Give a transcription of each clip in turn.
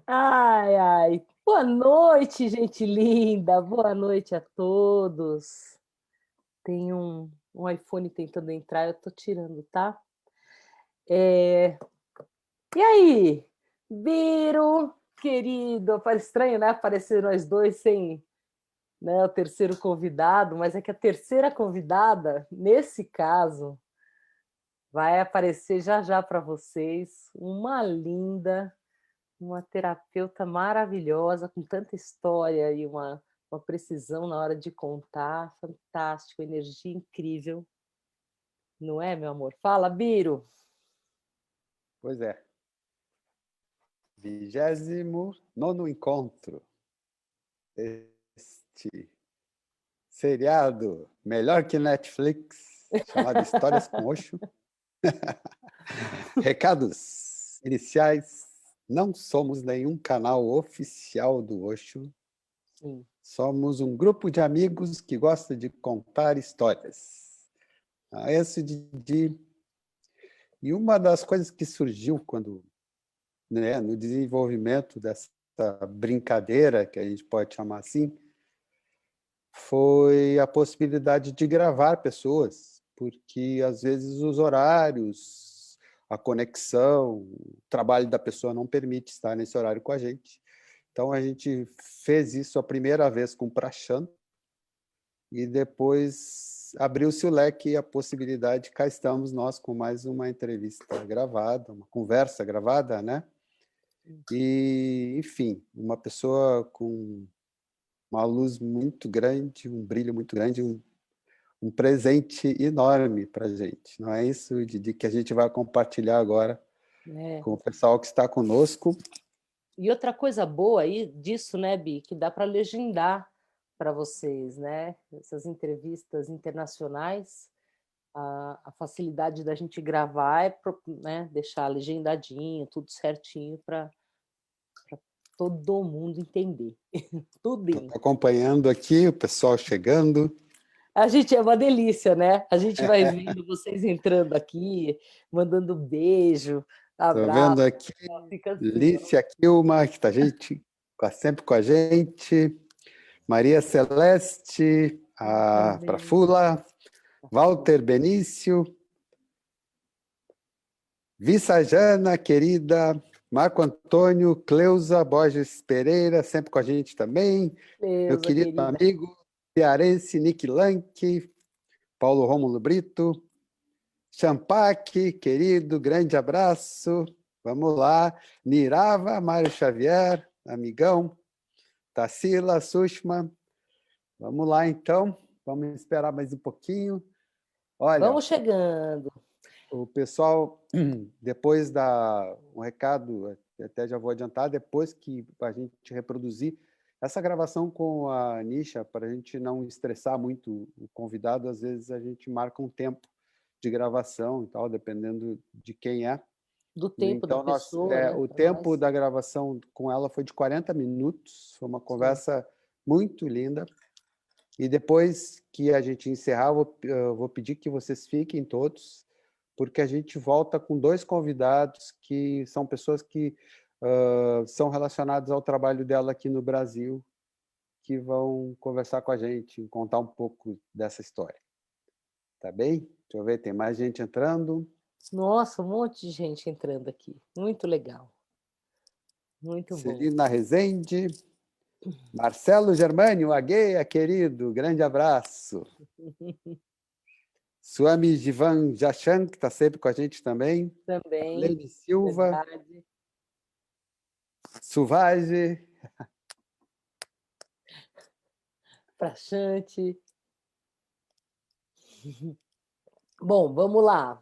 Ai, ai. Boa noite, gente linda. Boa noite a todos. Tem um iPhone tentando entrar, eu tô tirando, tá? É... E aí, Biro, querido? Parece estranho, né? Aparecer nós dois sem, né, o terceiro convidado, mas é que a terceira convidada, nesse caso, vai aparecer já já para vocês. Uma linda, uma terapeuta maravilhosa, com tanta história e uma precisão na hora de contar, fantástico, energia incrível. Não é, meu amor? Fala, Biro. Pois é. 29º encontro. Este seriado melhor que Netflix, chamado Histórias com Osho. Recados iniciais. Não somos nenhum canal oficial do Osho. Sim. Somos um grupo de amigos que gosta de contar histórias. E uma das coisas que surgiu quando, né, no desenvolvimento dessa brincadeira, que a gente pode chamar assim, foi a possibilidade de gravar pessoas, porque às vezes os horários, a conexão, o trabalho da pessoa não permite estar nesse horário com a gente. Então a gente fez isso a primeira vez com o Prashant e depois abriu-se o leque e a possibilidade, cá estamos nós com mais uma entrevista gravada, uma conversa gravada, né? E, enfim, uma pessoa com uma luz muito grande, um brilho muito grande, um presente enorme para a gente. Não é isso, Didi, que a gente vai compartilhar agora É. com o pessoal que está conosco. E outra coisa boa aí disso, né, Bi, que dá para legendar para vocês, né? Essas entrevistas internacionais, a facilidade da gente gravar é, né, deixar legendadinho, tudo certinho para todo mundo entender. Estou Tudinho. acompanhando aqui o pessoal chegando. A gente é uma delícia, né? A gente vai vendo vocês entrando aqui, mandando beijo, Estou abraço, vendo aqui fica assim, ó. Lícia Kilma, que está sempre com a gente. Maria Celeste, a Também. Prafula, Walter Benício, Vissajana, querida, Marco Antônio, Cleusa Borges Pereira, sempre com a gente também. Meu Beleza, querido querida. amigo cearense Nick Lank, Paulo Rômulo Brito, Champaque, querido, grande abraço. Vamos lá. Nirava, Mário Xavier, amigão. Tarsila, Sushma. Vamos lá, então. Vamos esperar mais um pouquinho. Olha, Vamos chegando. o pessoal, depois um recado, até já vou adiantar, depois que a gente reproduzir essa gravação com a Aneesha, para a gente não estressar muito o convidado, às vezes a gente marca um tempo de gravação e tal, dependendo de quem é. Do tempo da Então, pessoa, né? o Para tempo nós. da gravação com ela foi de 40 minutos, foi uma Sim. conversa muito linda. E depois que a gente encerrar, eu vou pedir que vocês fiquem todos, porque a gente volta com dois convidados que são pessoas que são relacionadas ao trabalho dela aqui no Brasil, que vão conversar com a gente, contar um pouco dessa história. Tá bem? Deixa eu ver, tem mais gente entrando. Nossa, um monte de gente entrando aqui. Muito legal. Muito bom. Celina Rezende, Marcelo Germânio, Agueia, querido, grande abraço. Swami Jivan Jachan, que está sempre com a gente também. Também, Lene Silva, verdade. Suvage, Praxante. Bom, vamos lá.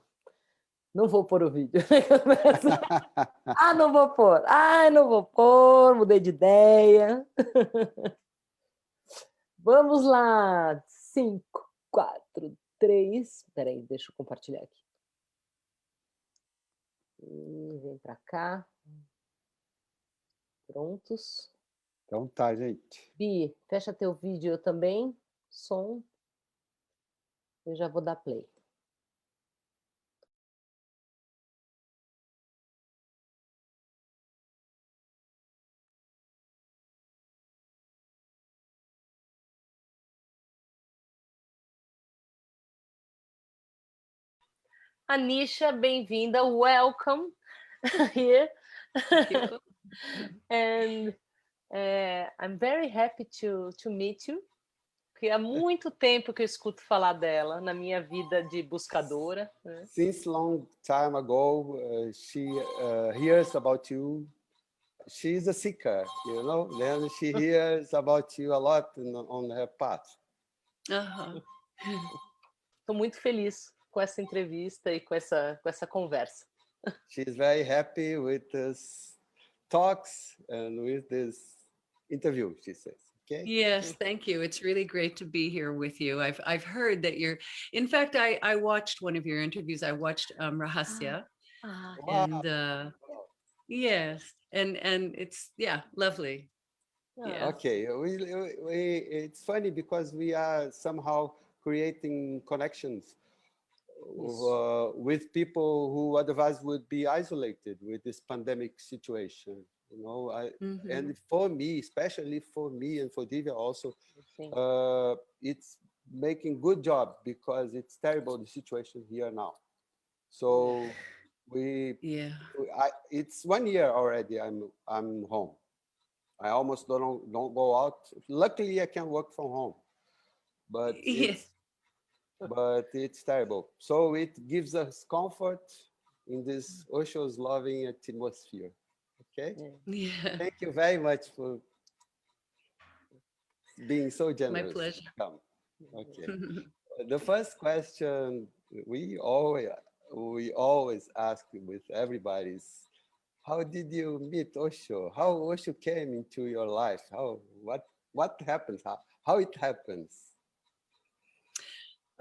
Não vou pôr o vídeo. Ah, não vou pôr. Ah, não vou pôr. Mudei de ideia. Vamos lá. 5, 4, 3. Espera aí, deixa eu compartilhar aqui. Vem para cá. Prontos. Então tá, gente. Bi, fecha teu vídeo também. Som. Eu já vou dar play. Aneesha, bem-vinda. Welcome here. Thank you. And I'm very happy to meet you. Porque há muito tempo que eu escuto falar dela na minha vida de buscadora. Né? Since long time ago, she hears about you. She's a seeker, you know. Then she hears about you a lot on her path. Estou muito feliz com essa entrevista e com essa conversa. She's very happy with this talks and with this interview, she says. Okay. Yes, thank you. It's really great to be here with you. I've heard that you're. In fact, I watched one of your interviews. I watched Rahasya, and yes, and it's lovely. Yeah. Okay, it's funny because we are somehow creating connections with people who otherwise would be isolated with this pandemic situation. You know, and for me, especially for me and for Divya also, it's making good job because it's terrible the situation here now. So it's 1 year already. I'm home. I almost don't go out. Luckily, I can work from home, but it's terrible. So it gives us comfort in this Osho's loving atmosphere. Okay. Yeah. Thank you very much for being so generous. My pleasure. Okay. The first question we always ask with everybody is, how did you meet Osho? How Osho came into your life? What happens? How it happens?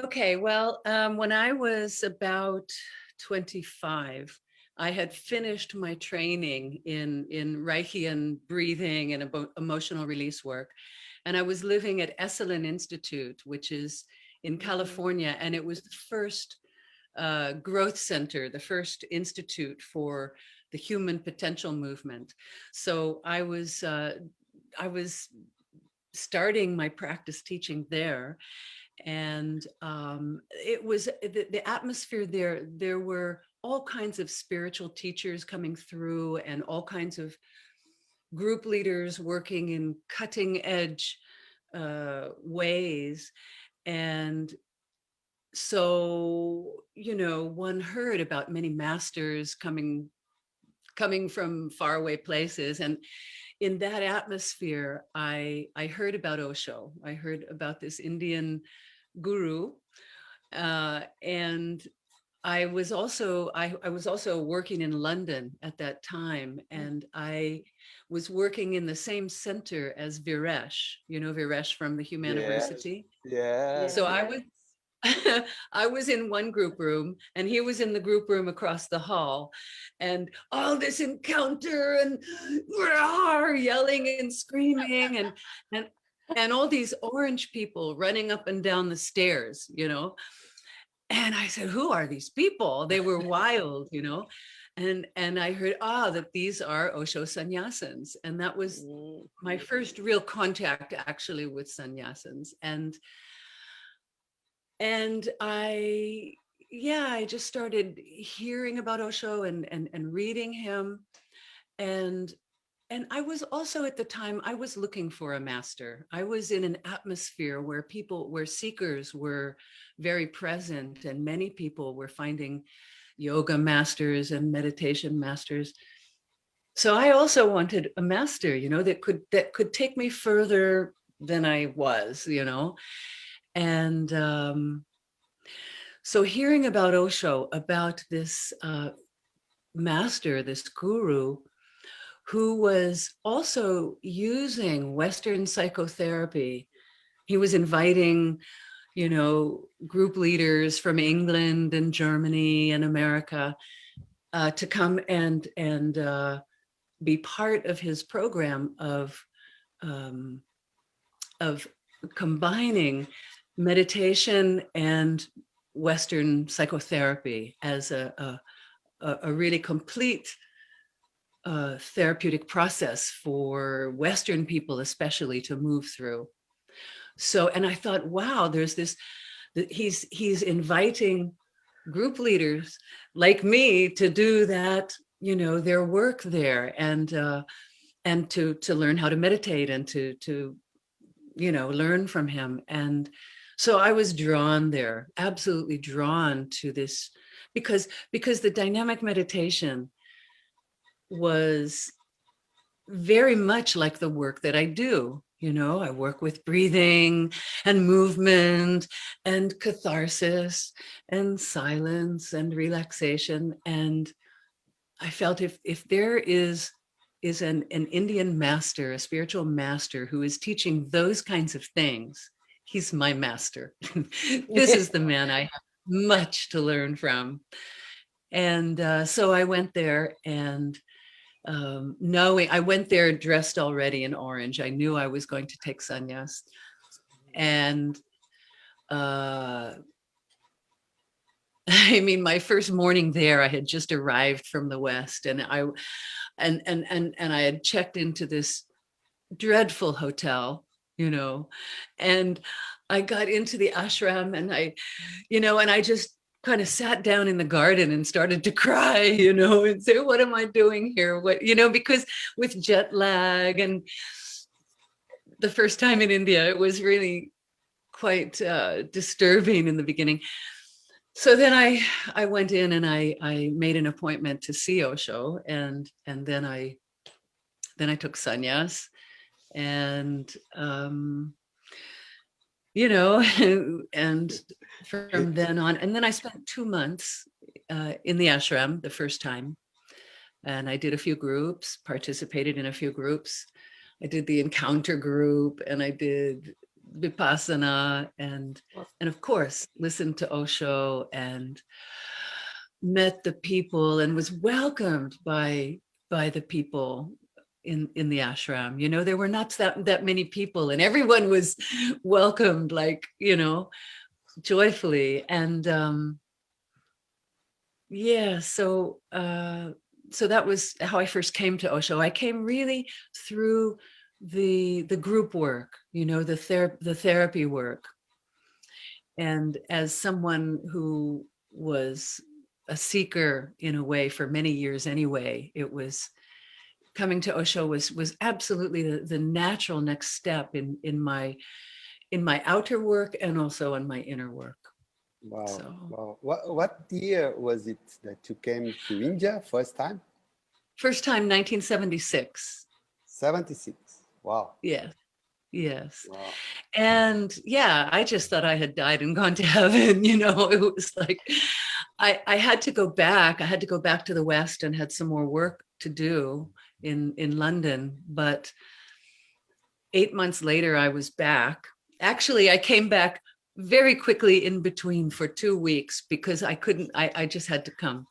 Okay, well, when I was about 25, I had finished my training in Reichian breathing and emotional release work. And I was living at Esalen Institute, which is in California. And it was the first growth center, the first institute for the human potential movement. So I was starting my practice teaching there. And it was the atmosphere there. There were all kinds of spiritual teachers coming through and all kinds of group leaders working in cutting edge ways. And so, you know, one heard about many masters coming from faraway places. And in that atmosphere, I heard about Osho. I heard about this Indian guru, and I was also working in London at that time, and I was working in the same center as Viresh. You know Viresh from the Humaniversity. Yeah. So I was in one group room and he was in the group room across the hall, and all this encounter and yelling and screaming and all these orange people running up and down the stairs, you know. And I said, who are these people? They were wild, you know. And I heard, that these are Osho sannyasins. And that was my first real contact actually with sannyasins. And I just started hearing about Osho and reading him. And I was also at the time, I was looking for a master. I was in an atmosphere where seekers were very present, and many people were finding yoga masters and meditation masters. So I also wanted a master, you know, that could take me further than I was, you know. And so hearing about Osho, about this master, this guru, who was also using Western psychotherapy. He was inviting, you know, group leaders from England and Germany and America to come and be part of his program of combining meditation and Western psychotherapy as a really complete therapeutic process for Western people, especially, to move through. So, and I thought, wow, there's this, he's inviting group leaders like me to do that, their work there, and to learn how to meditate and to learn from him. And so I was drawn there, absolutely drawn to this, because the dynamic meditation was very much like the work that I do. I work with breathing and movement and catharsis and silence and relaxation. And I felt if there is an Indian master, a spiritual master who is teaching those kinds of things, he's my master. This is the man I have much to learn from. And so I went there, and knowing I went there dressed already in orange. I knew I was going to take sannyas. And I mean, my first morning there, I had just arrived from the West, and I had checked into this dreadful hotel, and I got into the ashram, and I just kind of sat down in the garden and started to cry, and say, what am I doing here? Because with jet lag and the first time in India, it was really quite disturbing in the beginning. So then I went in and I made an appointment to see Osho, and then I took sannyas, and and from then on, and then I spent 2 months in the ashram the first time, and I did a few groups, participated in a few groups. I did the encounter group, and I did vipassana, and of course listened to Osho and met the people and was welcomed by the people in the ashram. There were not that many people, and everyone was welcomed, like, joyfully. And so that was how I first came to Osho. I came really through the group work, the therapy work. And as someone who was a seeker in a way for many years anyway, it was coming to Osho was absolutely the natural next step in my outer work and also in my inner work. Wow. So. Wow. What year was it that you came to India first time? First time, 1976. 76. Wow. Yes. Yes. Wow. And yeah, I just thought I had died and gone to heaven. It was like, I had to go back. I had to go back to the West and had some more work to do in London. But 8 months later, I was back. Actually, I came back very quickly in between for 2 weeks because I just had to come.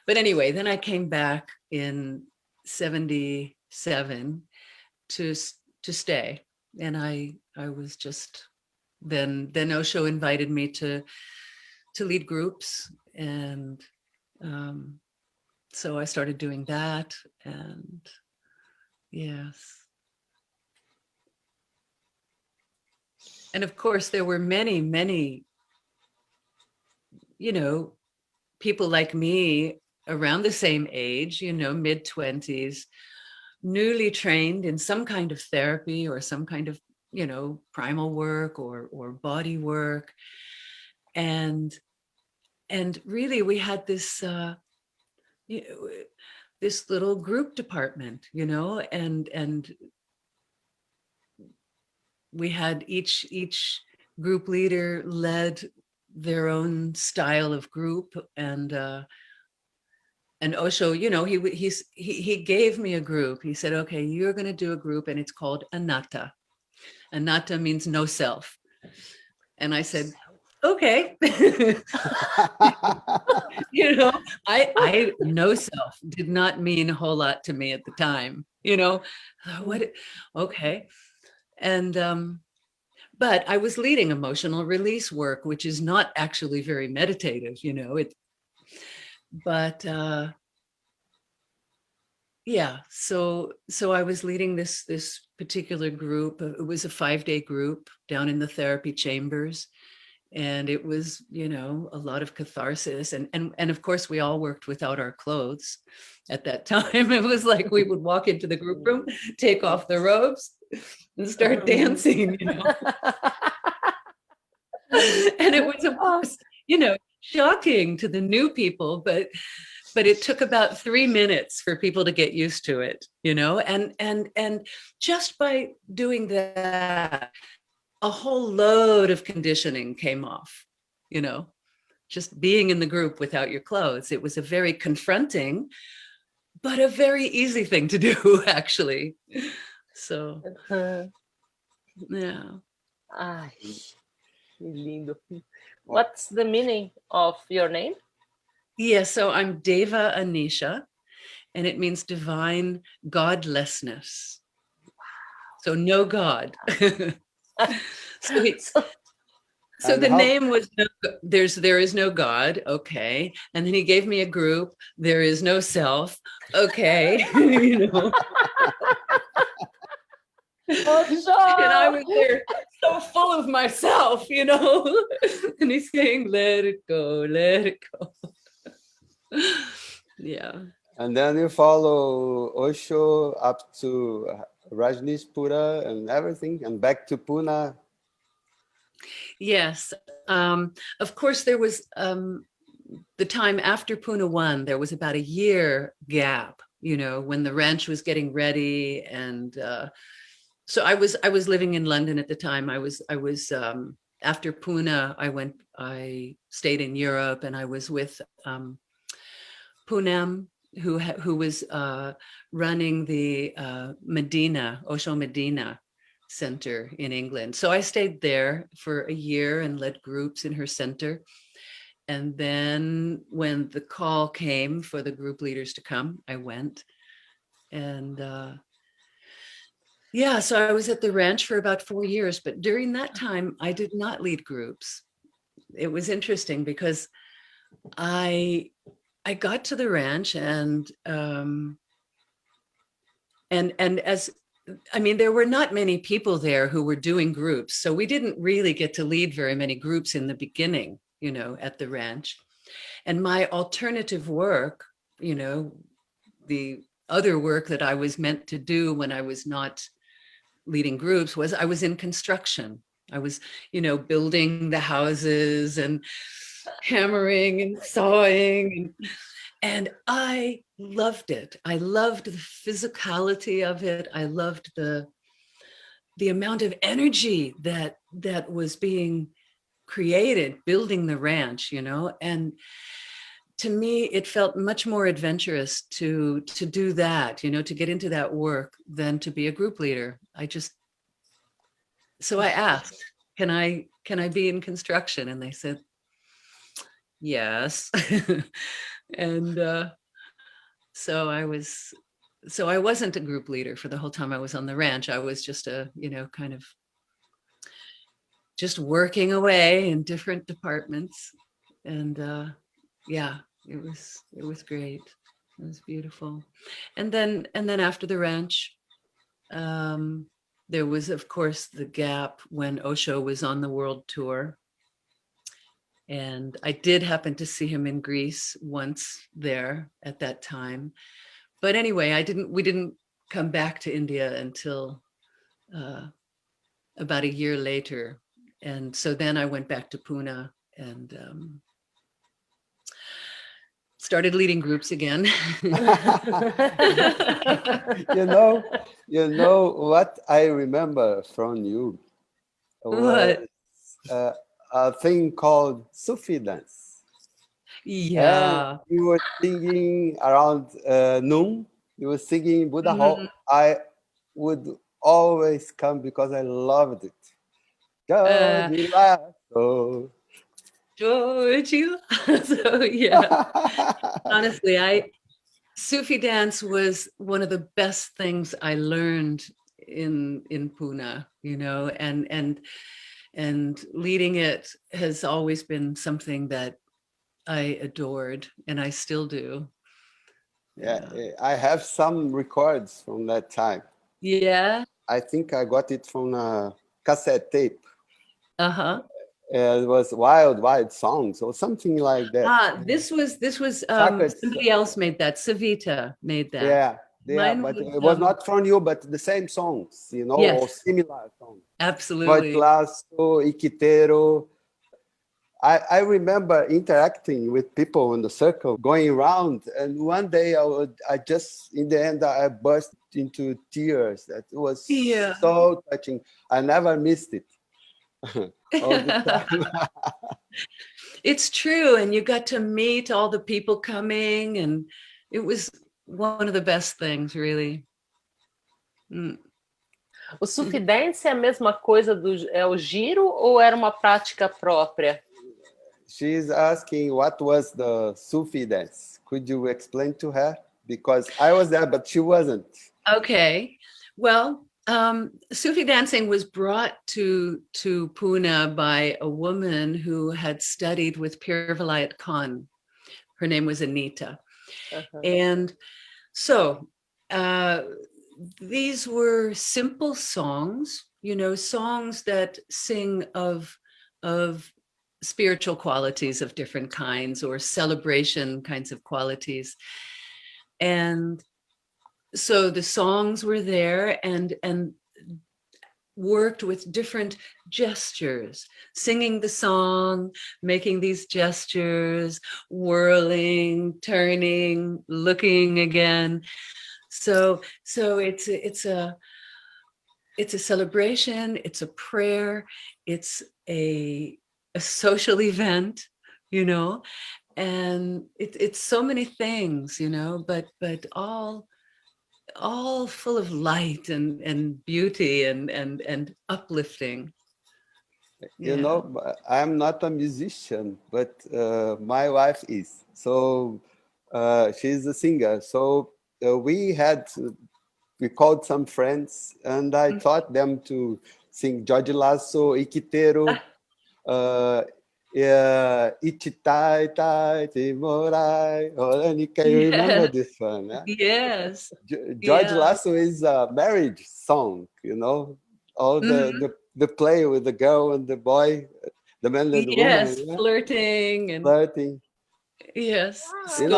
But anyway, then I came back in 77 to stay. And I was just, then Osho invited me to lead groups. And so I started doing that. And yes. And of course, there were many, many, people like me around the same age, mid-20s, newly trained in some kind of therapy or some kind of, primal work or body work. And really we had this, this little group department, and we had each group leader led their own style of group, and Osho, he gave me a group. He said, okay, you're going to do a group, and it's called Anatta. Anatta means no self. And I said, okay. I no self did not mean a whole lot to me at the time, what, okay. And but I was leading emotional release work, which is not actually very meditative, but yeah, so I was leading this particular group. It was a 5-day group down in the therapy chambers And it was, you know, a lot of catharsis. And of course, we all worked without our clothes at that time. It was like we would walk into the group room, take off the robes, and start dancing, you know. And it was, of course, you know, shocking to the new people, but it took about 3 minutes for people to get used to it, you know. And just by doing that, a whole load of conditioning came off, you know, just being in the group without your clothes. It was a very confronting, but a very easy thing to do, actually. So, yeah. Ai, que lindo. What's the meaning of your name? Yeah, so I'm Deva Aneesha, and it means divine godlessness. So no God. So the name was there is no God, okay. And then he gave me a group, there is no self, okay. You know. Osho! And I was there so full of myself, you know. And he's saying, let it go, let it go. Yeah. And then you follow Osho up to Rajneeshpura and everything, and back to Pune. Yes. Of course, there was the time after Pune 1, there was about a year gap, you know, when the ranch was getting ready. And so I was living in London at the time. I was after Pune, I stayed in Europe, and I was with Poonam, who was running the Osho Medina Center in England. So I stayed there for a year and led groups in her center. And then when the call came for the group leaders to come, I went. And yeah, so I was at the ranch for about 4 years. But during that time, I did not lead groups. It was interesting because I got to the ranch, and as I mean, there were not many people there who were doing groups, so we didn't really get to lead very many groups in the beginning, you know, at the ranch. And my alternative work, you know, the other work that I was meant to do when I was not leading groups, was I was in construction. I was, you know, building the houses and hammering and sawing, and I loved it. I loved the physicality of it. I loved the amount of energy that was being created building the ranch, you know. And to me, it felt much more adventurous to do that, you know, to get into that work than to be a group leader. So I asked, can I be in construction? And they said, yes. And so I wasn't a group leader for the whole time I was on the ranch. I was just you know, kind of just working away in different departments. And yeah, it was great. It was beautiful. And then after the ranch, there was, of course, the gap when Osho was on the world tour. And I did happen to see him in Greece once there at that time. But anyway, we didn't come back to India until about a year later. And so then I went back to Pune and started leading groups again. You know what I remember from you was a thing called Sufi Dance. Yeah. And you were singing around noon. You were singing Buddha Hall. I would always come because I loved it. So yeah. Honestly, Sufi dance was one of the best things I learned in Pune, you know, and leading it has always been something that I adored, and I still do. Yeah, I have some records from that time. Yeah. I think I got it from a cassette tape. Uh-huh. It was wild songs or something like that. This was Sacred, somebody else made that. Savita made that. yeah, Mine but was, it was not from you, but the same songs, you know, or yes, similar songs. absolutely. Lasso, Iquiteiro. I remember interacting with people in the circle, going around, and one day I just, in the end, I burst into tears. That was Yeah. so touching. I never missed it. All the time. It's true, and you got to meet all the people coming, and it was one of the best things, really. O Sufi Dance é a mesma coisa é o giro ou era uma prática própria? She's asking what was the Sufi dance. Could you explain to her? Because I was there, but she wasn't. Okay. Well, Sufi dancing was brought to Pune by a woman who had studied with Pir Vilayat Khan. Her name was Anita. And so these were simple songs, you know, songs that sing of spiritual qualities of different kinds or celebration kinds of qualities. And so the songs were there and worked with different gestures, singing the song, making these gestures, whirling, turning, looking again. So it's a celebration, it's a prayer, it's a social event, you know, and it's so many things, you know, but all full of light and beauty and uplifting. You know, I'm not a musician, but my wife is. So she's a singer. So we called some friends, and I taught them to sing Jorge Lasso, Iquiteiro, Ititai, Tai, Timorai, Oranica. You remember this one? Yeah? Yes. Jorge Lasso is a marriage song, you know, all the play with the girl and the boy, the man and the woman. Yeah? Flirting and flirting. Yes. In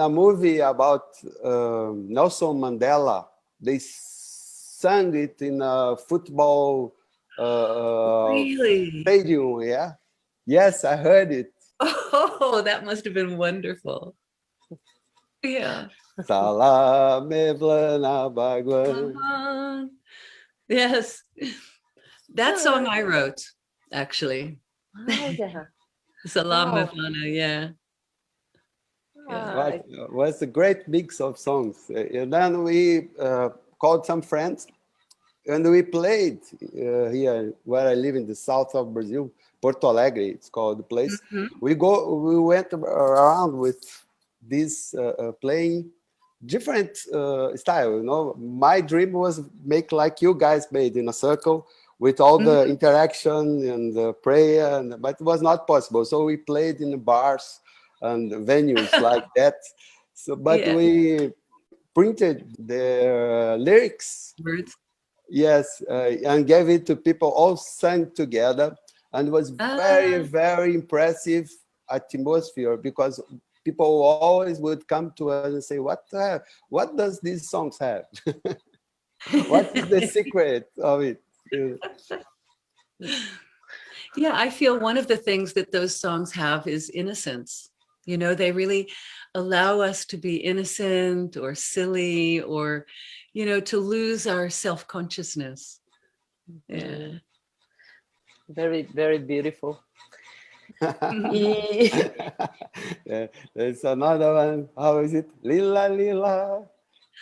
a movie about Nelson Mandela, they sang it in a football really? stadium. Yeah. Yes, I heard it. Oh, that must have been wonderful. Yeah. Salame Blana Bagwan. Yes. That song I wrote, actually. Oh, yeah. Salam Wow. Mevlana, yeah. It was a great mix of songs. And then we called some friends and we played here where I live in the south of Brazil, Porto Alegre, it's called the place. We went around with this playing different style, you know. My dream was make like you guys made in a circle with all the interaction and the prayer, but it was not possible. So we played in the bars and venues like that. So, but we printed the lyrics. Words. Yes, and gave it to people, all sang together, and it was very, very impressive atmosphere because people always would come to us and say, what does these songs have? What is the secret of it? Yeah, I feel one of the things that those songs have is innocence. You know, they really allow us to be innocent or silly or, you know, to lose our self-consciousness. Yeah. Very, very beautiful. There's another one. How is it? Lila, lila.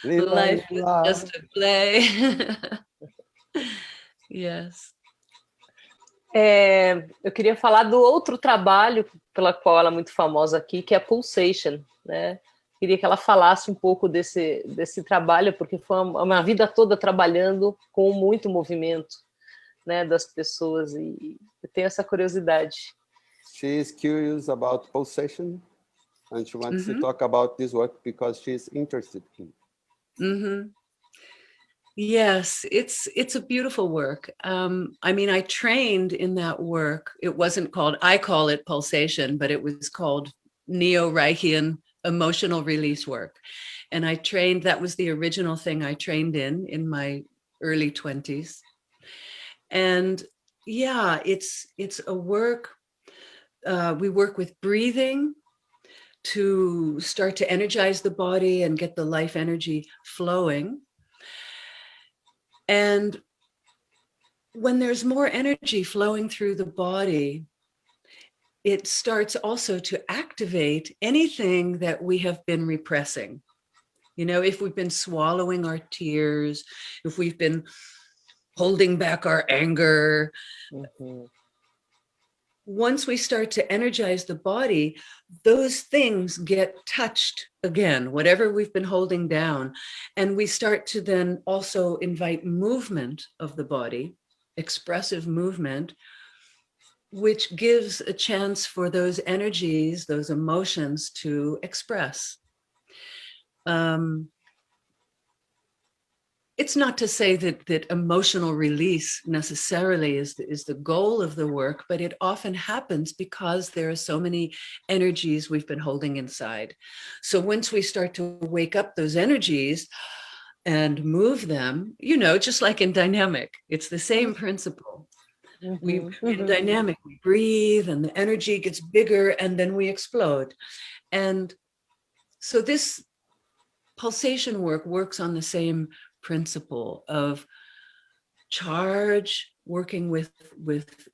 Lila, Life lila. is just a play. Yes. Eu queria falar do outro trabalho pela qual ela é muito famosa aqui, que é a Pulsation, né? Queria que ela falasse um pouco desse trabalho, porque foi uma vida toda trabalhando com muito movimento, né, das pessoas, e eu tenho essa curiosidade. She is curious about Pulsation, and she wants to talk about this work because she is interested in it. Yes, it's a beautiful work. I mean, I trained in that work. It wasn't called, I call it pulsation, but it was called Neorikian emotional release work. And I trained, that was the original thing I trained in my early 20s. And yeah, it's a work. We work with breathing to start to energize the body and get the life energy flowing. And when there's more energy flowing through the body, it starts also to activate anything that we have been repressing. You know, if we've been swallowing our tears, if we've been holding back our anger, once we start to energize the body, those things get touched again, whatever we've been holding down. And we start to then also invite movement of the body, expressive movement, which gives a chance for those energies, those emotions to express. It's not to say that emotional release necessarily is the goal of the work, but it often happens because there are so many energies we've been holding inside. So once we start to wake up those energies and move them, you know, just like in dynamic, it's the same principle. In dynamic, we breathe and the energy gets bigger and then we explode. And so this pulsation work works on the same principle of charge, working with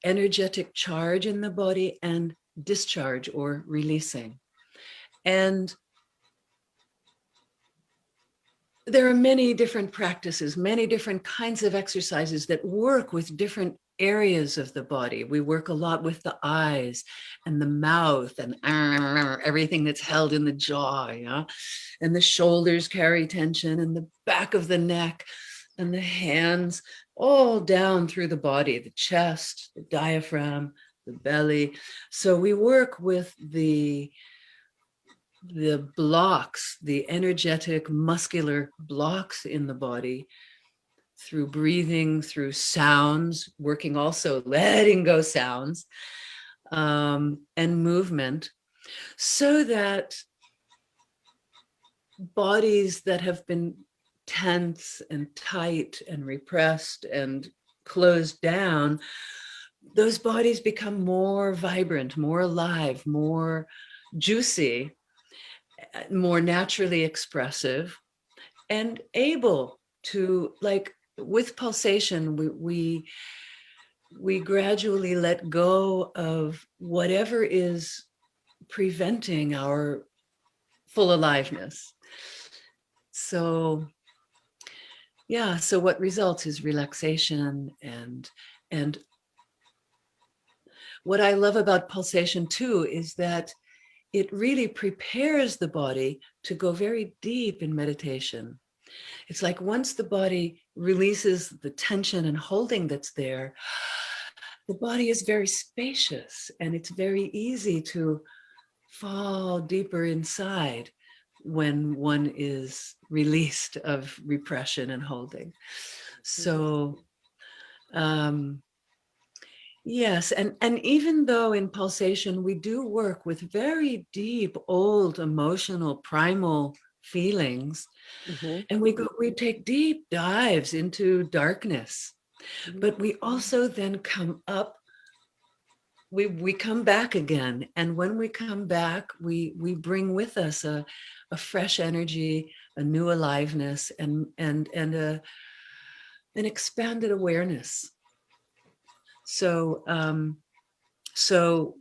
energetic charge in the body, and discharge or releasing. And there are many different practices, many different kinds of exercises that work with different areas of the body. We work a lot with the eyes and the mouth and everything that's held in the jaw, yeah? And the shoulders carry tension and the back of the neck and the hands all down through the body, the chest, the diaphragm, the belly. So we work with the blocks, the energetic muscular blocks in the body through breathing, through sounds, working also letting go sounds, and movement, so that bodies that have been tense and tight and repressed and closed down, those bodies become more vibrant, more alive, more juicy, more naturally expressive, and able to, like with pulsation, we gradually let go of whatever is preventing our full aliveness. So yeah, so what results is relaxation. And what I love about pulsation too is that it really prepares the body to go very deep in meditation. It's like once the body releases the tension and holding that's there, the body is very spacious and it's very easy to fall deeper inside when one is released of repression and holding. So, yes, and even though in pulsation we do work with very deep, old, emotional, primal feelings, and we take deep dives into darkness, but we also then come up, we come back again, and when we come back, we bring with us a fresh energy, a new aliveness, and an expanded awareness. So so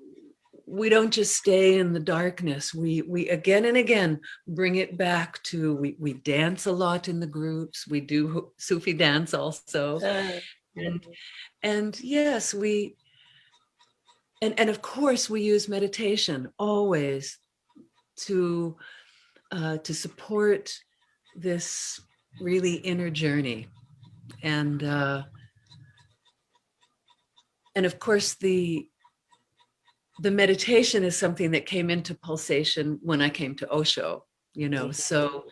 we don't just stay in the darkness. We again and again bring it back to, we dance a lot in the groups. We do Sufi dance also. And yes, and of course we use meditation always to support this really inner journey. And of course the meditation is something that came into pulsation when I came to Osho, you know. So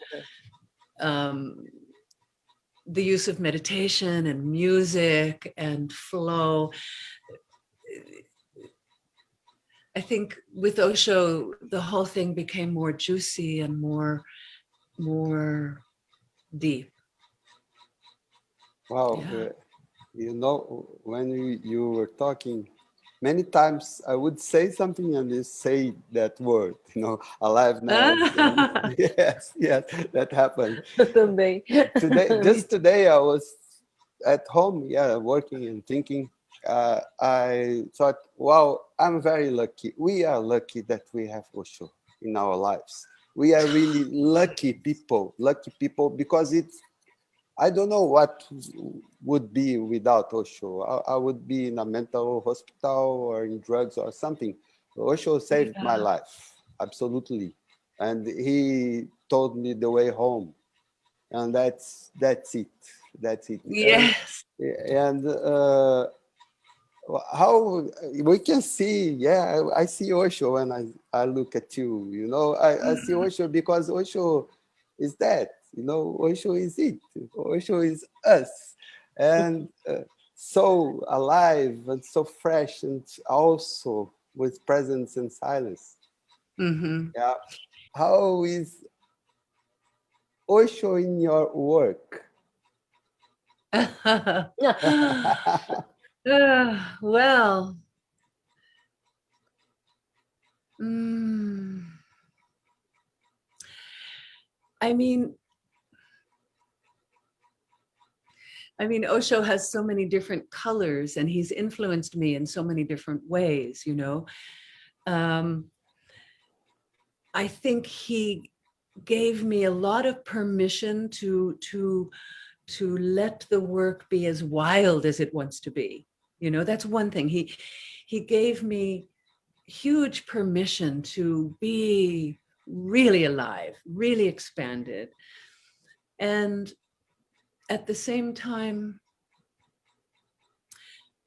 the use of meditation and music and flow. I think with Osho, the whole thing became more juicy and more deep. Wow, Yeah. you know, when you were talking, many times I would say something and you say that word, you know, aliveness. And yes, that happened. Eu também. Just today, I was at home, working and thinking. I thought, wow, I'm very lucky. We are lucky that we have Osho in our lives. We are really lucky people, because I don't know what would be without Osho. I would be in a mental hospital or in drugs or something. Osho saved my life, absolutely. And he told me the way home. And that's it. Yes. And how we can see, I see Osho when I look at you, you know, I see Osho because Osho is that, you know, Osho is it, Osho is us, and so alive and so fresh, and also with presence and silence. Mm-hmm. Yeah. How is Osho in your work? Well, I mean, Osho has so many different colors, and he's influenced me in so many different ways, you know. I think he gave me a lot of permission to let the work be as wild as it wants to be. You know, that's one thing. He gave me huge permission to be really alive, really expanded. And at the same time,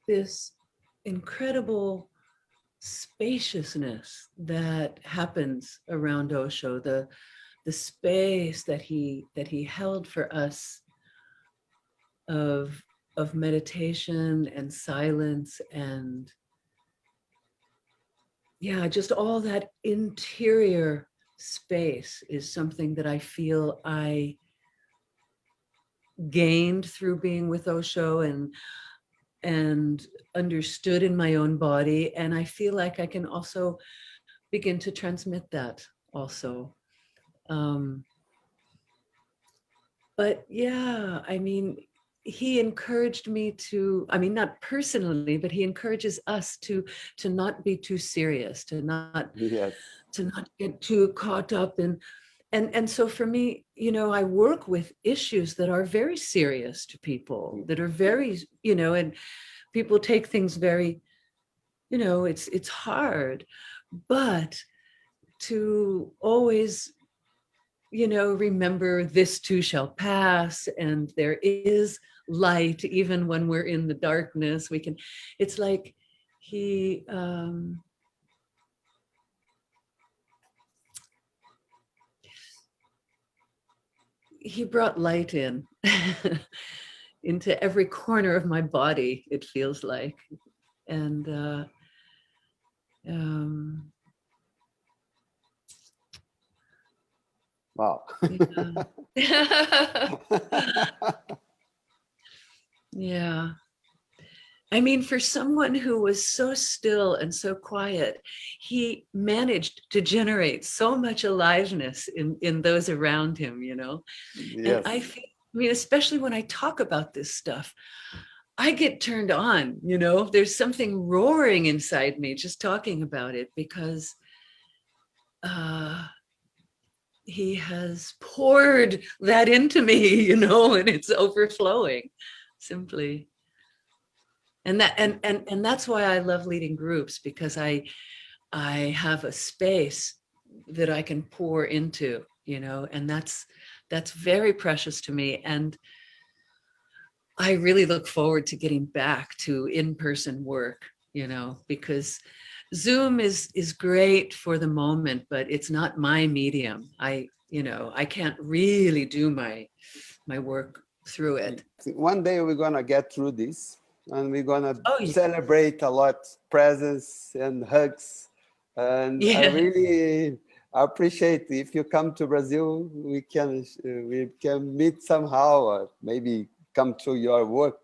this incredible spaciousness that happens around Osho, the space that he held for us of meditation and silence, and just all that interior space is something that I feel I gained through being with Osho and understood in my own body. And I feel like I can also begin to transmit that also. But I mean, he encouraged me to, I mean, not personally, but he encourages us to not be too serious, to not get too caught up in, and so for me, you know, I work with issues that are very serious to people, that are very, you know, and people take things very, you know, it's hard, but to always, you know, remember this too shall pass, and there is light even when we're in the darkness. We can, it's like he brought light in into every corner of my body, it feels like. And wow. Yeah. I mean, for someone who was so still and so quiet, he managed to generate so much aliveness in those around him, you know. Yes. And I mean, especially when I talk about this stuff, I get turned on, you know. There's something roaring inside me just talking about it, because he has poured that into me, you know, and it's overflowing simply. And that and that's why I love leading groups, because I have a space that I can pour into, you know, and that's very precious to me. And I really look forward to getting back to in-person work, you know, because Zoom is great for the moment, but it's not my medium. You know, I can't really do my work through it. One day we're gonna get through this, and we're gonna Yeah. celebrate a lot, presents and hugs. And I Yeah. really appreciate if you come to Brazil, we can meet somehow, or maybe come to your work.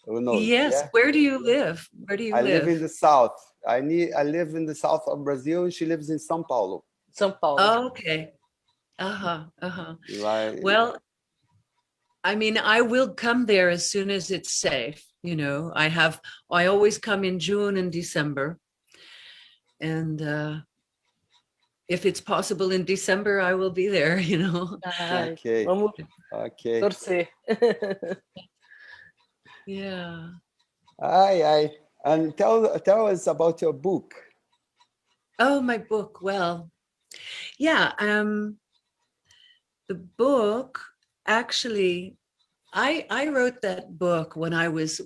Who knows? Yes. Yeah? Where do you live? Where do you I live? live in the south. I live in the south of Brazil, and she lives in São Paulo. São Paulo. Oh, okay. Like, Well, I mean, I will come there as soon as it's safe. You know, I always come in June and December. And if it's possible in December, I will be there, you know. Ai, okay. vamos Okay. torcer. Yeah. Aye. And tell us about your book. Oh, my book. Well, yeah. The book, actually, I wrote that book when I was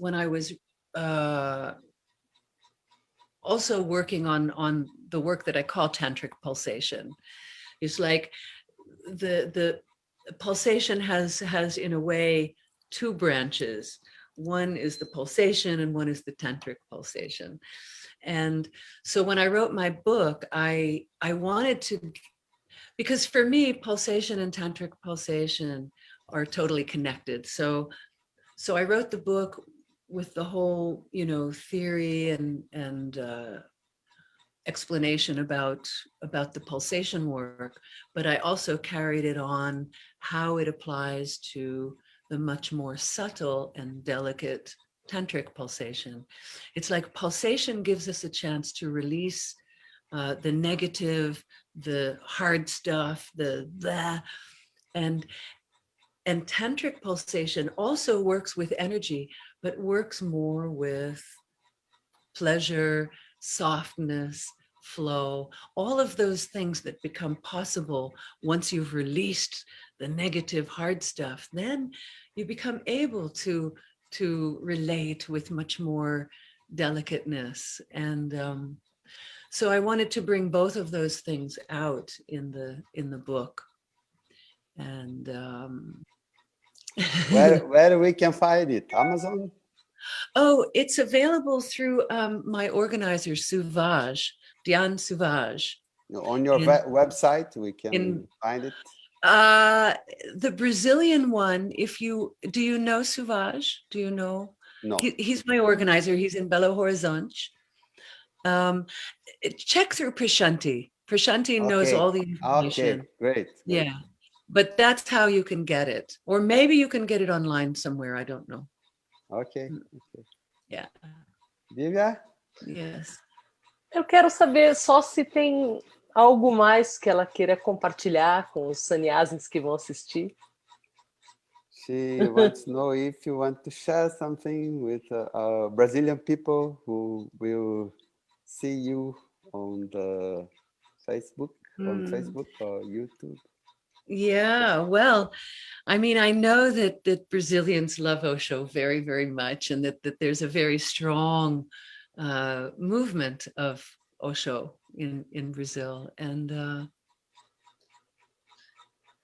also working on the work that I call tantric pulsation. It's like the pulsation has in a way two branches. One is the pulsation and one is the tantric pulsation. And so when I wrote my book, I wanted to, because for me, pulsation and tantric pulsation are totally connected. So I wrote the book with the whole, you know, theory and explanation about the pulsation work, but I also carried it on how it applies to the much more subtle and delicate tantric pulsation. It's like pulsation gives us a chance to release the negative, the hard stuff, and tantric pulsation also works with energy, but works more with pleasure, softness, flow, all of those things that become possible once you've released the negative hard stuff. Then you become able to relate with much more delicateness. And so I wanted to bring both of those things out in the book. And Where we can find it? Amazon? Oh, it's available through my organizer, Sauvage, Diane Sauvage. On your website, we can find it. The Brazilian one, do you know Sauvage? Do you know? No. He's my organizer. He's in Belo Horizonte. Check through Prashanti. Prashanti knows all the information. Okay, great. Yeah, but that's how you can get it. Or maybe you can get it online somewhere. I don't know. Okay. Yeah. Divya? Yes. Eu quero saber só se tem algo mais que ela queira compartilhar com os sannyasis que vão assistir. She wants to know if you want to share something with Brazilian people who will see you on the Facebook, on Facebook or YouTube. Yeah, well, I mean, I know that Brazilians love Osho very, very much, and that there's a very strong movement of Osho in Brazil. And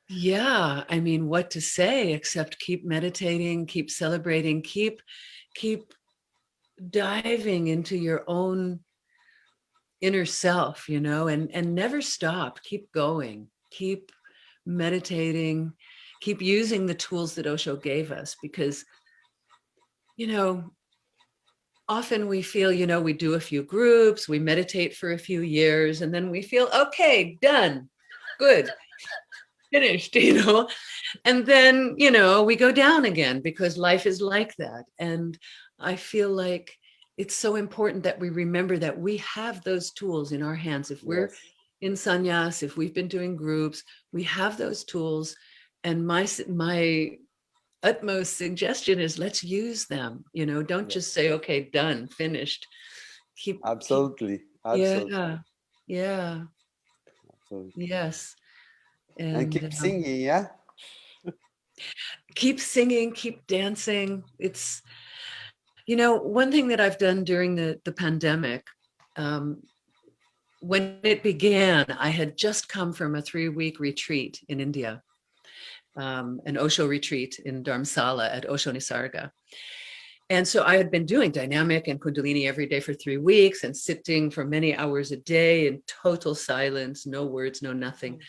yeah, I mean, what to say except keep meditating, keep celebrating, keep diving into your own inner self, you know, and never stop. Keep going, keep meditating, keep using the tools that Osho gave us, because, you know, often we feel, you know, we do a few groups, we meditate for a few years, and then we feel, okay, done, good, finished, you know, and then, you know, we go down again because life is like that. And I feel like it's so important that we remember that we have those tools in our hands. If we're in sannyas, if we've been doing groups, we have those tools. And my utmost suggestion is let's use them. You know, don't just say, okay, done, finished. Absolutely. Yeah. Absolutely. Yes. And keep singing, yeah? Keep singing, keep dancing. It's, you know, one thing that I've done during the pandemic, when it began, I had just come from a 3-week retreat in India. an Osho retreat in Dharamsala at Osho Nisarga. And so I had been doing dynamic and Kundalini every day for 3 weeks and sitting for many hours a day in total silence, no words, no nothing.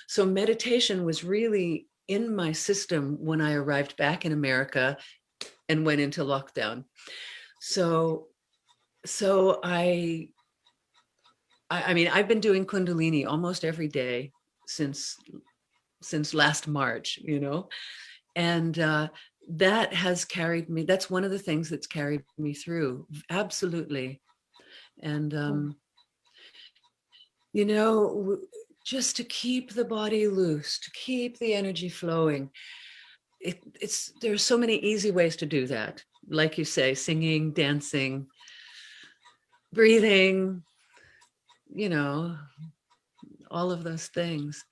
So meditation was really in my system when I arrived back in America and went into lockdown. So I mean, I've been doing Kundalini almost every day since last March, you know, and that has carried me. That's one of the things that's carried me through. Absolutely. And, you know, just to keep the body loose, to keep the energy flowing. There's so many easy ways to do that. Like you say, singing, dancing, breathing, you know, all of those things.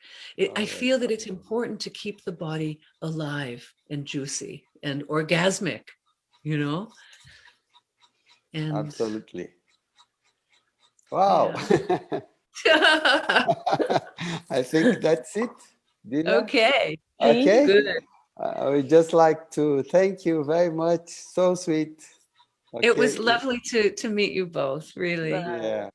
I feel that it's important to keep the body alive and juicy and orgasmic, you know? And absolutely. Wow. yeah. I think that's it. Divya? Okay. Okay. Good. I would just like to thank you very much. So sweet. Okay. It was lovely to meet you both, really. Yeah.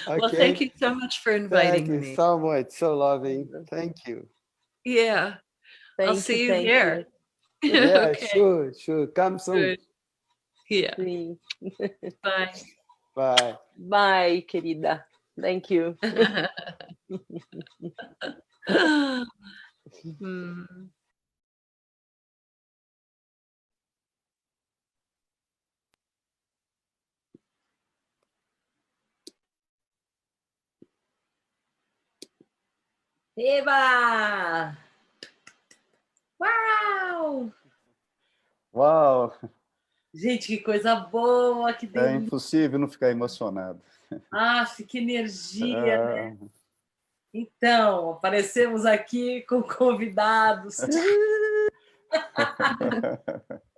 Well, Okay. thank you so much for inviting Thank you me. so much. So loving. Thank you. Yeah. I'll see you here. Yeah, Okay. sure. Come soon. Good. Yeah. Sim. Bye. Bye. Bye, querida. Thank you. Hmm. Eba! Uau! Uau! Gente, que coisa boa, que É delícia. impossível não ficar emocionado. Que energia, né? Então, aparecemos aqui com convidados.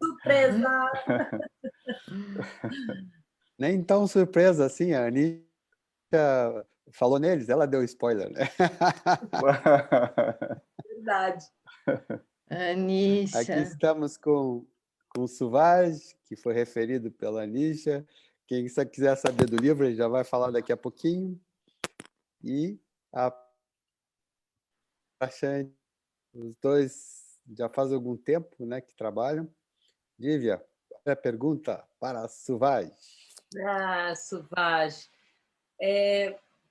Surpresa! Nem tão surpresa assim, a Aneesha falou neles, ela deu spoiler, né? Verdade. Aneesha. Aqui estamos com o Suvaj, que foi referido pela Aneesha. Quem quiser saber do livro, ele já vai falar daqui a pouquinho. E a Prashant, os dois já faz algum tempo, né, que trabalham. Divya, a pergunta para Suvaj. Suvaj.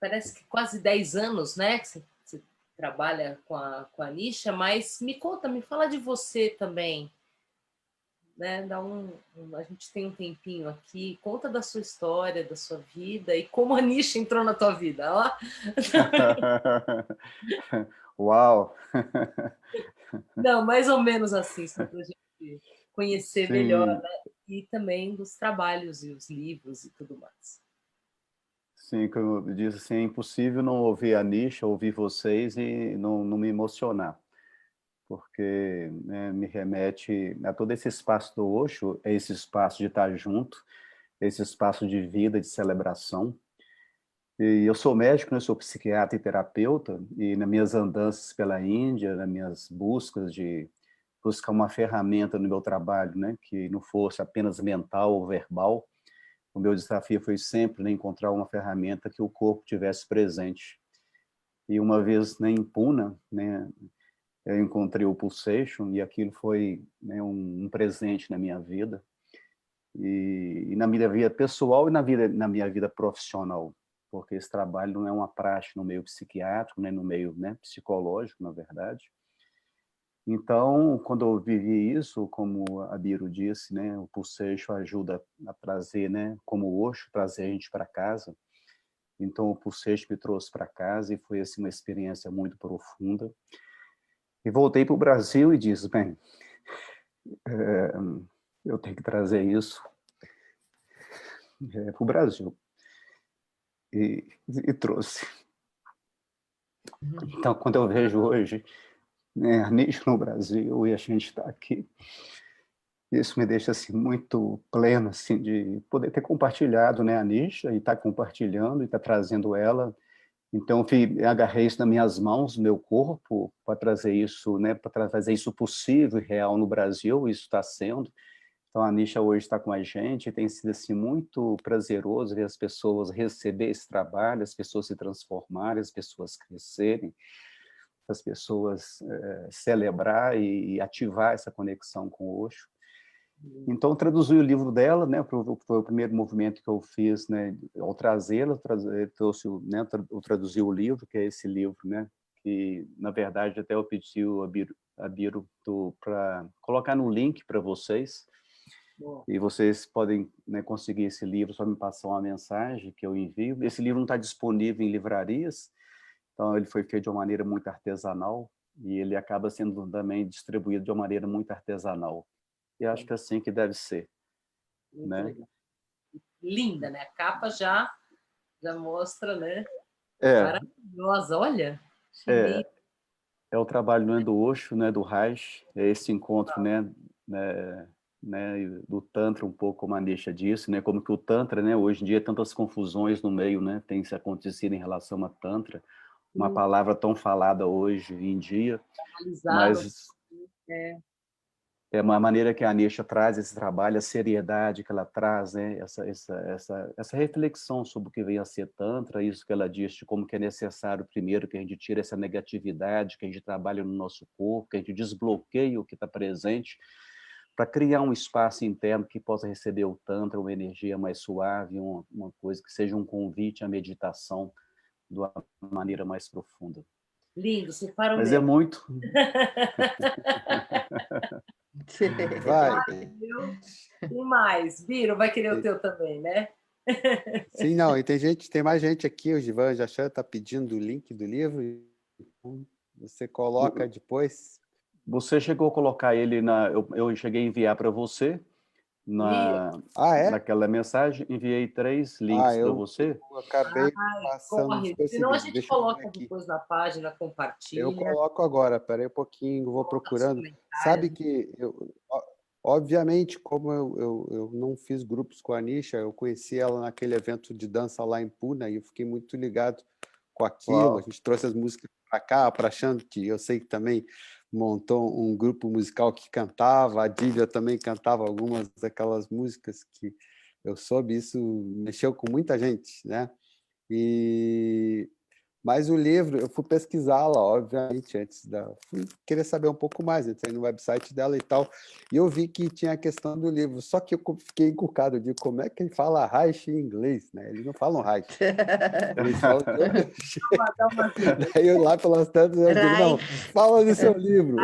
Parece que quase 10 anos, né, que você trabalha com a Aneesha, mas me fala de você também. Né? A gente tem um tempinho aqui, conta da sua história, da sua vida e como a Aneesha entrou na tua vida. Ó. Uau! Não, mais ou menos assim, só para a gente conhecer Sim. melhor, né? E também dos trabalhos e os livros e tudo mais. Sim, como eu disse, assim, é impossível não ouvir a Aneesha, ouvir vocês e não me emocionar, porque, né, me remete a todo esse espaço do Osho, é esse espaço de estar junto, esse espaço de vida, de celebração. E eu sou médico, né, eu sou psiquiatra e terapeuta, e nas minhas andanças pela Índia, nas minhas buscas de buscar uma ferramenta no meu trabalho, né, que não fosse apenas mental ou verbal, o meu desafio foi sempre, né, encontrar uma ferramenta que o corpo tivesse presente. E uma vez, né, em Pune, né, eu encontrei o Pulsation e aquilo foi, né, um presente na minha vida. E na minha vida pessoal e na minha vida profissional, porque esse trabalho não é uma prática no meio psiquiátrico, nem no meio, né, psicológico, na verdade. Então, quando eu vivi isso, como a Biro disse, né, o Pulsation ajuda a trazer, né, como o Osho, trazer a gente para casa. Então, o Pulsation me trouxe para casa e foi assim, uma experiência muito profunda. E voltei para o Brasil e disse, bem, eu tenho que trazer isso para o Brasil. E trouxe. Então, quando eu vejo hoje, né, a Aneesha no Brasil e a gente está aqui, isso me deixa assim, muito pleno assim, de poder ter compartilhado, né, a Aneesha, e estar compartilhando e estar trazendo ela Então, eu agarrei isso nas minhas mãos, no meu corpo, para trazer isso, né, para trazer isso possível e real no Brasil. Isso está sendo. Então, a Aneesha hoje está com a gente, e tem sido assim, muito prazeroso ver as pessoas receber esse trabalho, as pessoas se transformarem, as pessoas crescerem, as pessoas celebrar e ativar essa conexão com o Osho. Então, traduzi o livro dela, né, foi o primeiro movimento que eu fiz, né, ao trazê-la, né, eu traduzi o livro, que é esse livro, né, que, na verdade, até eu pedi a Biro para colocar no link para vocês, e vocês podem, né, conseguir esse livro, só me passar uma mensagem que eu envio. Esse livro não está disponível em livrarias, então ele foi feito de uma maneira muito artesanal, e ele acaba sendo também distribuído de uma maneira muito artesanal. E acho que é assim que deve ser. Muito né? legal. Linda, né? A capa já mostra, né? Maravilhosa, olha. É o trabalho, não é do Osho, né, do Raj, é esse encontro, né, do Tantra, um pouco como a Aneesha disse, né, como que o Tantra, né, hoje em dia, tantas confusões no meio, né, tem se acontecido em relação a Tantra, uma palavra tão falada hoje em dia, mas é uma maneira que a Aneesha traz esse trabalho, a seriedade que ela traz, né, essa reflexão sobre o que vem a ser Tantra, isso que ela diz de como que é necessário, primeiro, que a gente tire essa negatividade, que a gente trabalhe no nosso corpo, que a gente desbloqueie o que está presente, para criar um espaço interno que possa receber o Tantra, uma energia mais suave, uma coisa que seja um convite à meditação de uma maneira mais profunda. Lindo, separa o Mas meu. é muito... Vai. Tem mais. Biro, vai querer o teu também, né? Sim, não, e tem mais gente aqui, o Divan já está pedindo o link do livro, você coloca depois. Você chegou a colocar ele eu cheguei a enviar para você naquela mensagem, enviei 3 links para você. Eu acabei passando Corre. Senão a gente Deixa coloca depois na página, compartilha. Eu coloco agora, peraí um pouquinho, vou procurando. Sabe que, obviamente, como eu não fiz grupos com a Aneesha, eu conheci ela naquele evento de dança lá em Pune, e eu fiquei muito ligado com aquilo. Uau. A gente trouxe as músicas para cá, para Shanti, eu sei que também montou um grupo musical que cantava, a Divya também cantava algumas daquelas músicas que eu soube, isso mexeu com muita gente, né? Mas o livro, eu fui pesquisá-la, obviamente, fui querer saber um pouco mais, entrei no website dela e tal, e eu vi que tinha a questão do livro, só que eu fiquei encucado de como é que ele fala Reich em inglês, né? Eles não falam Reich, eles falam de outro jeito. Daí eu lá pelas tantas, eu digo, não, fala do seu livro.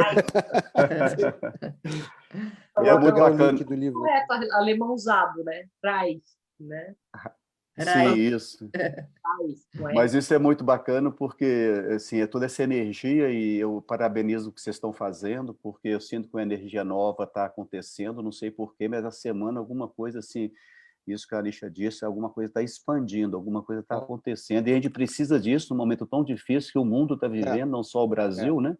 É muito bacana. O link do livro. Correto, alemão usado, né? Reich, né? Sim, isso. Mas isso é muito bacana porque assim, é toda essa energia e eu parabenizo o que vocês estão fazendo, porque eu sinto que uma energia nova está acontecendo, não sei porquê, mas a semana alguma coisa assim, isso que a Aneesha disse, alguma coisa está expandindo, alguma coisa está acontecendo, e a gente precisa disso num momento tão difícil que o mundo está vivendo, não só o Brasil, né?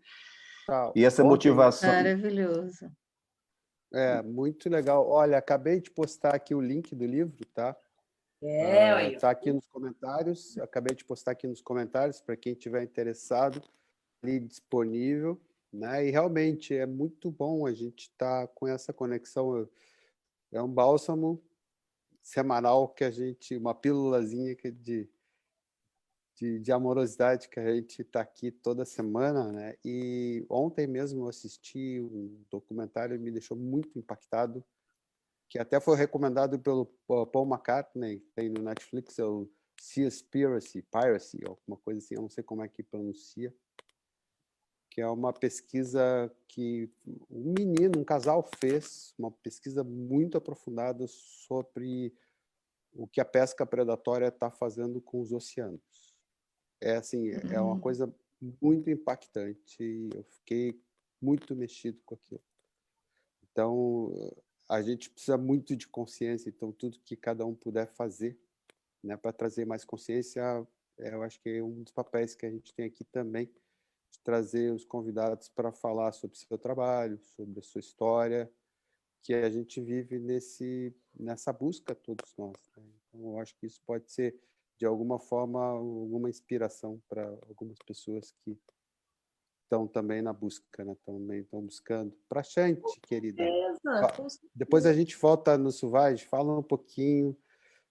E essa motivação... Maravilhoso. Muito legal. Olha, acabei de postar aqui o link do livro, tá? Está aqui nos comentários, acabei de postar aqui nos comentários para quem estiver interessado, ali disponível, né? E realmente é muito bom a gente estar com essa conexão, é um bálsamo semanal que a gente, uma pílulazinha de amorosidade que a gente está aqui toda semana, né? E ontem mesmo eu assisti um documentário e me deixou muito impactado, que até foi recomendado pelo Paul McCartney, tem no Netflix, é o Piracy, alguma coisa assim, eu não sei como é que pronuncia, que é uma pesquisa que um casal fez, uma pesquisa muito aprofundada sobre o que a pesca predatória está fazendo com os oceanos. É uma coisa muito impactante, eu fiquei muito mexido com aquilo. Então, a gente precisa muito de consciência, então tudo que cada um puder fazer, né, para trazer mais consciência, eu acho que é um dos papéis que a gente tem aqui também, de trazer os convidados para falar sobre o seu trabalho, sobre a sua história, que a gente vive nessa busca, todos nós, né? Então, eu acho que isso pode ser de alguma forma, alguma inspiração para algumas pessoas que estão também na busca, né? Também estão buscando. Para a gente, querida. Depois a gente volta no Suvage, fala um pouquinho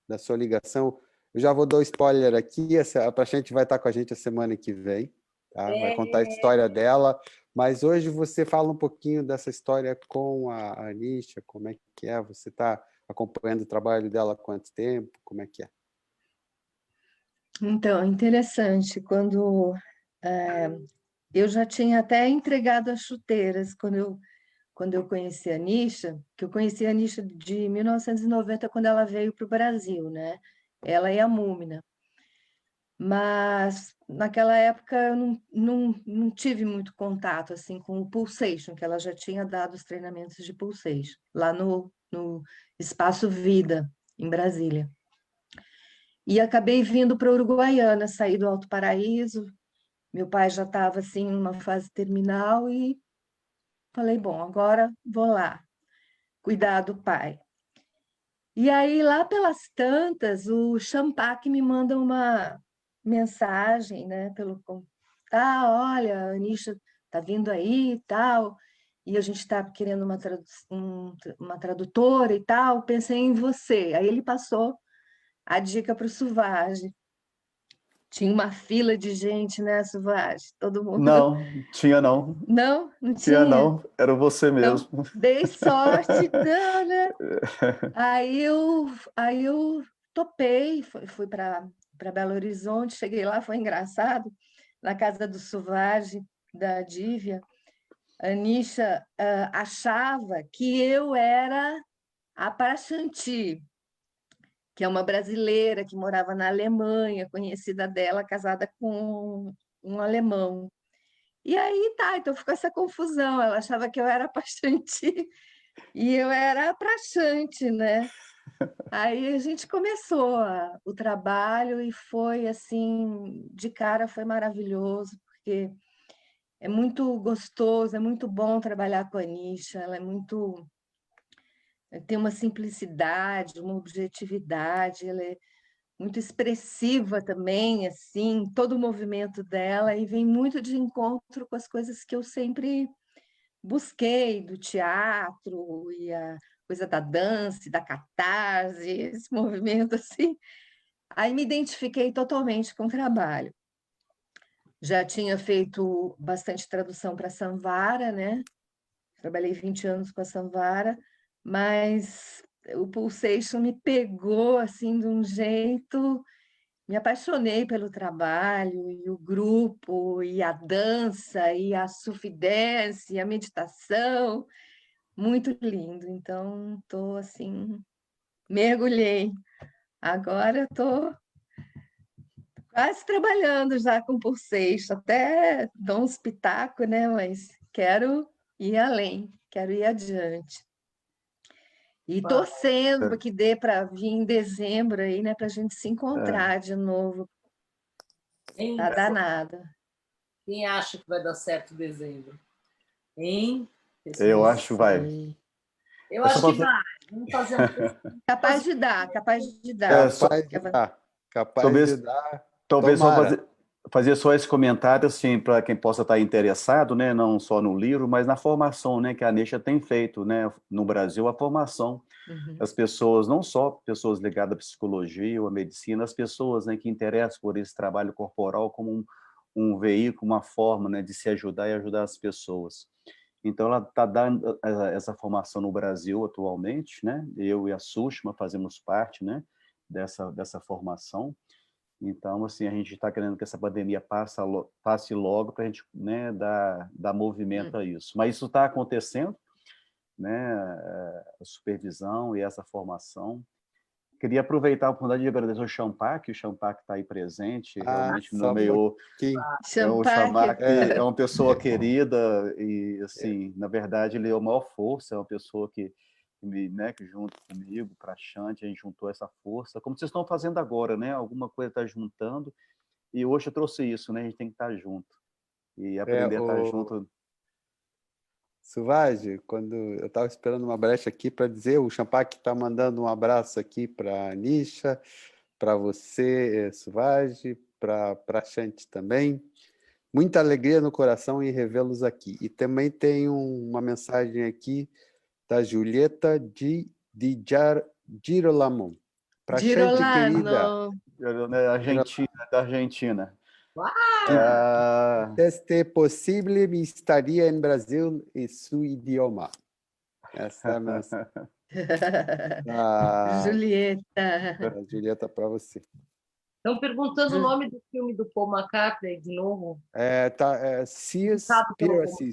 da sua ligação. Eu já vou dar um spoiler aqui, a Prachante vai estar com a gente a semana que vem, tá? Vai contar a história dela, mas hoje você fala um pouquinho dessa história com a Aneesha, como é que é? Você está acompanhando o trabalho dela há quanto tempo? Como é que é? Então, interessante, quando eu já tinha até entregado as chuteiras quando eu conheci a Aneesha, que eu conheci a Aneesha de 1990, quando ela veio para o Brasil, né? Ela e a Múmina. Mas naquela época eu não tive muito contato assim com o Pulsation, que ela já tinha dado os treinamentos de Pulsation, lá no Espaço Vida, em Brasília. E acabei vindo para a Uruguaiana, saí do Alto Paraíso. Meu pai já estava assim numa fase terminal e falei, bom, agora vou lá cuidar do pai. E aí, lá pelas tantas, o Champac me manda uma mensagem, né, olha, a Aneesha está vindo aí e tal, e a gente está querendo uma tradutora e tal, pensei em você. Aí ele passou a dica para o Suvage. Tinha uma fila de gente, né, Suvage? Todo mundo... Não, tinha não. Não Tinha tinha? não, era você Então, mesmo. dei sorte, não, né? Aí eu topei, fui para Belo Horizonte, cheguei lá, foi engraçado, na casa do Suvage, da Dívia, a Aneesha achava que eu era a Parashanti, que é uma brasileira que morava na Alemanha, conhecida dela, casada com um alemão. E aí tá, então ficou essa confusão, ela achava que eu era a Parashanti e eu era a Prachante, né? Aí a gente começou o trabalho e foi assim, de cara foi maravilhoso, porque é muito gostoso, é muito bom trabalhar com a Aneesha, ela tem uma simplicidade, uma objetividade, ela é muito expressiva também, assim, todo o movimento dela, e vem muito de encontro com as coisas que eu sempre busquei, do teatro e a coisa da dança, da catarse, esse movimento assim. Aí me identifiquei totalmente com o trabalho. Já tinha feito bastante tradução para Samvara, né? Trabalhei 20 anos com a Samvara, mas o Pulsation me pegou assim de um jeito, me apaixonei pelo trabalho e o grupo e a dança e a Sufi Dance e a meditação, muito lindo. Então, estou assim, mergulhei. Agora estou quase trabalhando já com Pulsation, até dou uns pitacos, né? Mas quero ir além, quero ir adiante. E torcendo para que dê para vir em dezembro aí, né? Para a gente se encontrar de novo. Tá danada. Quem acha que vai dar certo em dezembro? Hein? Eu acho que vai. Eu acho que vai. Vamos fazer Capaz de dar, capaz de dar. Capaz de dar. Talvez só Tomara. fazer só esse comentário, assim, para quem possa estar interessado, né, não só no livro, mas na formação, né, que a Aneesha tem feito, né, no Brasil, a formação das pessoas, não só pessoas ligadas à psicologia ou à medicina, as pessoas, né, que interessam por esse trabalho corporal como um veículo, uma forma, né, de se ajudar e ajudar as pessoas. Então, ela está dando essa formação no Brasil atualmente, né? Eu e a Sushma fazemos parte, né, dessa formação. Então, assim, a gente está querendo que essa pandemia passe logo para a gente, né, dar movimento a isso. Mas isso está acontecendo, né, a supervisão e essa formação. Queria aproveitar a oportunidade de agradecer o Champac está aí presente, realmente me nomeou. O Champac é uma pessoa querida e, assim, na verdade, ele é a maior força, é uma pessoa que junto comigo, para a Chante, a gente juntou essa força, como vocês estão fazendo agora, né? Alguma coisa está juntando, e hoje eu trouxe isso, né? A gente tem que estar junto e aprender a estar junto. Suvage, quando eu estava esperando uma brecha aqui para dizer, o Champac está mandando um abraço aqui para a Aneesha, para você, Suvage, para a Shanti também. Muita alegria no coração em revê-los aqui. E também tem uma mensagem aqui da Julieta de Girolamo. Para Shanti, querida. Da Argentina. Se este possível, me estaria em Brasil e seu idioma. Essa é a mensagem Julieta. Julieta para você. Estão perguntando o nome do filme do Paul McCartney de novo. Seaspiracy,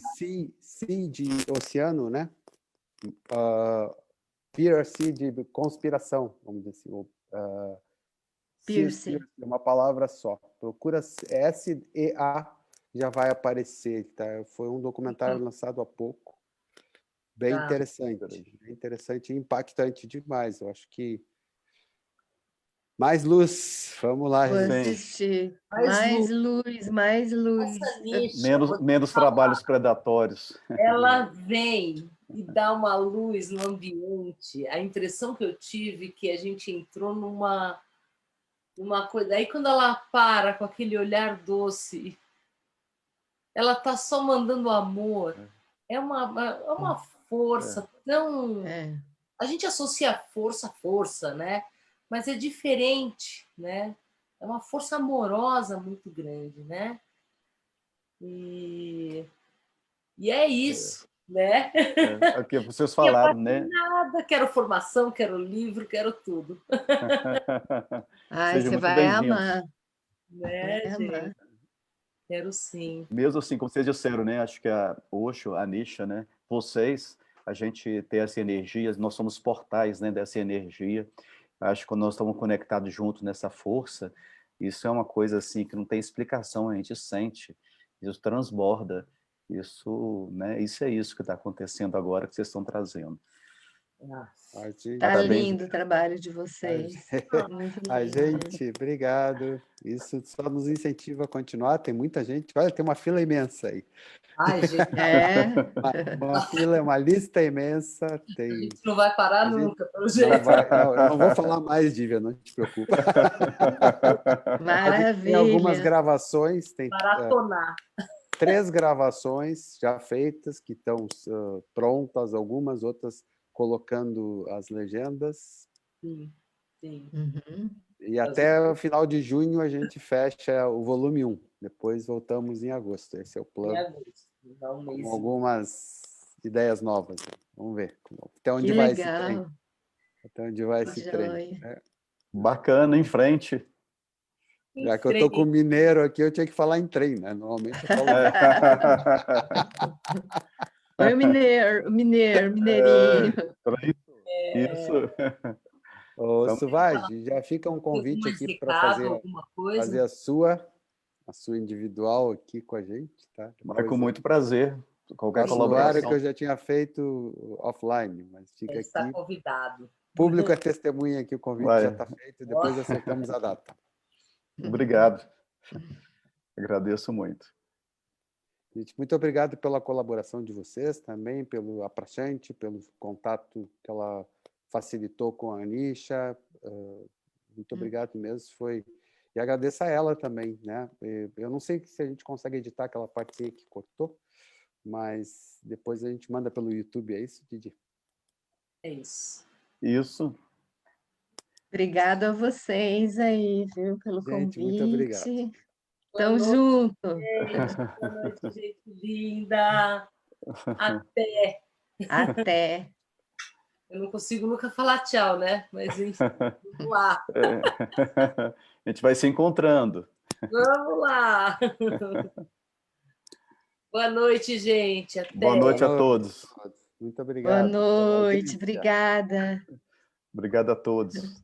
Sea de oceano, né? Piracy de conspiração, vamos dizer assim. Piercing. É uma palavra só. Procura SEA, já vai aparecer. Tá? Foi um documentário lançado há pouco. Bem interessante e impactante demais. Eu acho que mais luz. Vamos lá, Vou gente. assistir. Mais luz, mais luz. Aneesha, Menos trabalhos predatórios. ela vem e dá uma luz no ambiente. A impressão que eu tive é que a gente entrou numa coisa. Aí quando ela para com aquele olhar doce, ela está só mandando amor. É uma força tão... A gente associa força a força, né? Mas é diferente, né? É uma força amorosa muito grande, né? E é isso, né? É o que vocês falaram, né? Nada, quero formação, quero livro, quero tudo. Ai, você vai amar. Né, gente? Quero sim. Mesmo assim, como vocês disseram, né? Acho que a Osho, a Aneesha, né? Vocês, a gente tem essa energia, nós somos portais, né, dessa energia. Acho que quando nós estamos conectados juntos nessa força, isso é uma coisa assim que não tem explicação, a gente sente, isso transborda, isso, né? Isso é isso que está acontecendo agora que vocês estão trazendo. Tá lindo o trabalho de vocês. Muito lindo. A gente, obrigado. Isso só nos incentiva a continuar. Tem muita gente. Olha, tem uma fila imensa aí. Ai, gente. Uma fila, uma lista imensa. A gente não vai parar nunca, pelo jeito. Eu não vou falar mais, Dívia, não te preocupa. Maravilha. Tem algumas gravações. Tem maratonar. 3 gravações já feitas, que estão prontas, algumas outras colocando as legendas. Sim. E até o final de junho a gente fecha o volume 1. Depois voltamos em agosto. Esse é o plano. Em agosto. Com algumas ideias novas. Vamos ver até onde vai esse trem. Até onde vai esse trem. Bacana, em frente. Já que eu estou com o mineiro aqui, eu tinha que falar em trem, né? Normalmente eu falo... Oi, mineirinho. Isso. Ô, Suvage, já fica um convite aqui para fazer a sua individual aqui com a gente, tá? Mas com muito prazer. Qualquer colaboração. Que eu já tinha feito offline, mas fica aqui. Está convidado. Público é testemunha aqui, o convite já está feito, depois acertamos a data. Obrigado. Agradeço muito. Gente, muito obrigado pela colaboração de vocês também, pelo Aprachante, pelo contato que ela facilitou com a Aneesha. Muito obrigado mesmo. E agradeço a ela também, né? Eu não sei se a gente consegue editar aquela parte que cortou, mas depois a gente manda pelo YouTube, é isso, Didi? É isso. Isso. Obrigada a vocês aí, viu, pelo convite. Muito obrigado. Tamo junto. Boa noite, gente linda. Até. Eu não consigo nunca falar tchau, né? Mas enfim, vamos lá. A gente vai se encontrando. Vamos lá. Boa noite, gente. Até. Boa noite a todos. Muito obrigado. Boa noite, obrigada. Obrigado a todos.